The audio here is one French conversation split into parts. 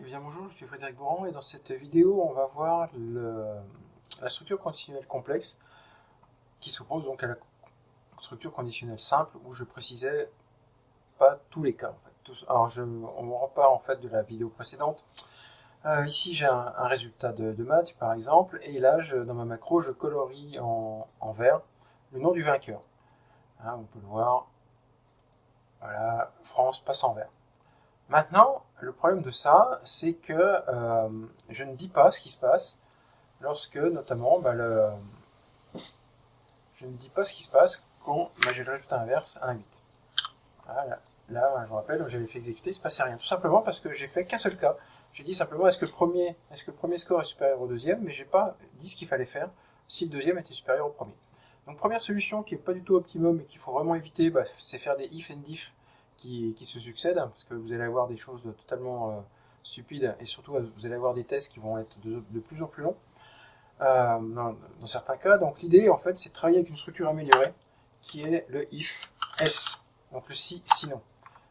Eh bien bonjour, je suis Frédéric Bourran et dans cette vidéo on va voir la structure conditionnelle complexe qui s'oppose donc à la structure conditionnelle simple où je précisais pas tous les cas. En fait. Alors on me repart en fait de la vidéo précédente. Ici j'ai un résultat de maths par exemple et là dans ma macro je colorie en vert le nom du vainqueur. Hein, on peut le voir, voilà, France passe en vert. Maintenant, le problème de ça, c'est que je ne dis pas ce qui se passe lorsque, notamment, je ne dis pas ce qui se passe quand j'ai le résultat inverse 1,8. Voilà, là, je vous rappelle, j'avais fait exécuter, il ne se passait rien. Tout simplement parce que j'ai fait qu'un seul cas. J'ai dit simplement est-ce que le premier score est supérieur au deuxième, mais j'ai pas dit ce qu'il fallait faire si le deuxième était supérieur au premier. Donc première solution qui n'est pas du tout optimum et qu'il faut vraiment éviter, c'est faire des if and diff qui se succèdent, parce que vous allez avoir des choses totalement stupides, et surtout vous allez avoir des tests qui vont être de plus en plus longs dans certains cas. Donc l'idée en fait c'est de travailler avec une structure améliorée qui est le if else, donc le si sinon.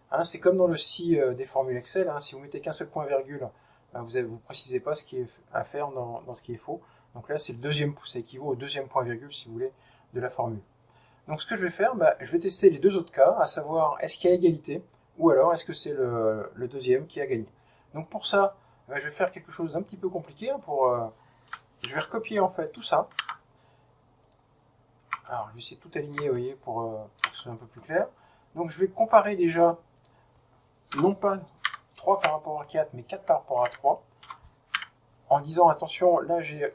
Hein, c'est comme dans le si des formules Excel, hein, si vous mettez qu'un seul point virgule, vous ne précisez pas ce qui est à faire dans ce qui est faux. Donc là c'est le deuxième, ça équivaut au deuxième point virgule si vous voulez de la formule. Donc ce que je vais faire, je vais tester les deux autres cas, à savoir est-ce qu'il y a égalité, ou alors est-ce que c'est le deuxième qui a gagné. Donc pour ça, je vais faire quelque chose d'un petit peu compliqué. Je vais recopier en fait tout ça. Alors je vais essayer de tout aligner, vous voyez, pour que ce soit un peu plus clair. Donc je vais comparer déjà, non pas 3 par rapport à 4, mais 4 par rapport à 3. En disant attention, là j'ai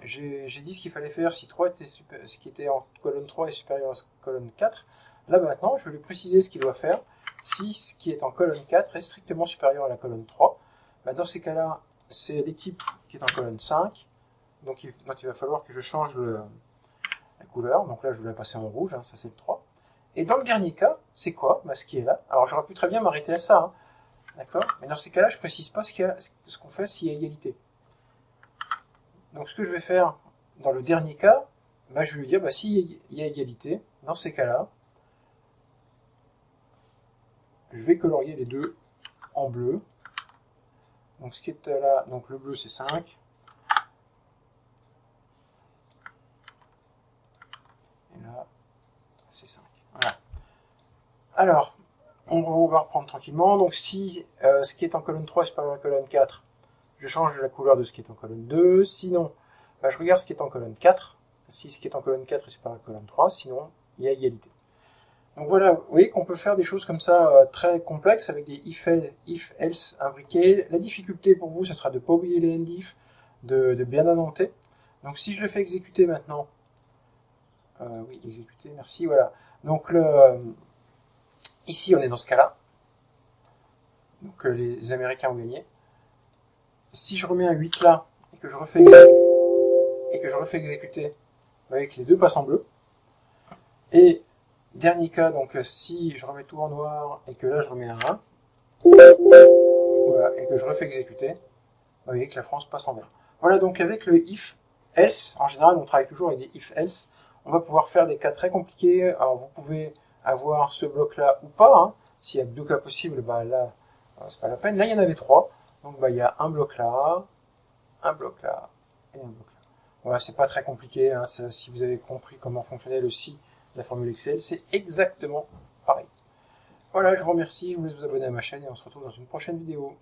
dit ce qu'il fallait faire si 3 était ce qui était en colonne 3 est supérieur à colonne 4. Là maintenant, je vais lui préciser ce qu'il doit faire si ce qui est en colonne 4 est strictement supérieur à la colonne 3. Dans ces cas-là, c'est l'équipe qui est en colonne 5. Donc il va falloir que je change la couleur. Donc là, je vais la passer en rouge, hein, ça c'est le 3. Et dans le dernier cas, c'est quoi ce qui est là. Alors j'aurais pu très bien m'arrêter à ça. Hein, d'accord. Mais dans ces cas-là, je ne précise pas ce qu'on fait s'il y a égalité. Donc ce que je vais faire dans le dernier cas, je vais lui dire s'il y a égalité, dans ces cas-là, je vais colorier les deux en bleu. Donc ce qui est là, donc le bleu c'est 5. Et là, c'est 5. Voilà. Alors, on va reprendre tranquillement. Donc si ce qui est en colonne 3 est supérieur à la colonne 4, je change la couleur de ce qui est en colonne 2. Sinon, je regarde ce qui est en colonne 4. Si ce qui est en colonne 4 est supérieur à la colonne 3, sinon, il y a égalité. Donc voilà, vous voyez qu'on peut faire des choses comme ça très complexes avec des if-else imbriqués. La difficulté pour vous, ce sera de ne pas oublier les end-if, de bien annonter. Donc si je le fais exécuter maintenant, oui, exécuter, merci, voilà. Donc ici, on est dans ce cas-là. Donc les Américains ont gagné. Si je remets un 8 là, et que je refais exécuter, vous voyez que les deux passent en bleu. Et dernier cas, donc si je remets tout en noir et que là je remets un 1, voilà, et que je refais exécuter, vous voyez que la France passe en vert. Voilà, donc avec le if else, en général on travaille toujours avec des if else, on va pouvoir faire des cas très compliqués. Alors vous pouvez avoir ce bloc là ou pas, hein. S'il y a deux cas possibles, là c'est pas la peine. Là il y en avait 3, donc il y a un bloc là, un bloc là et un bloc là. Voilà, c'est pas très compliqué, hein. Si vous avez compris comment fonctionnait le si de la formule Excel, c'est exactement pareil. Voilà, je vous remercie, je vous laisse vous abonner à ma chaîne et on se retrouve dans une prochaine vidéo.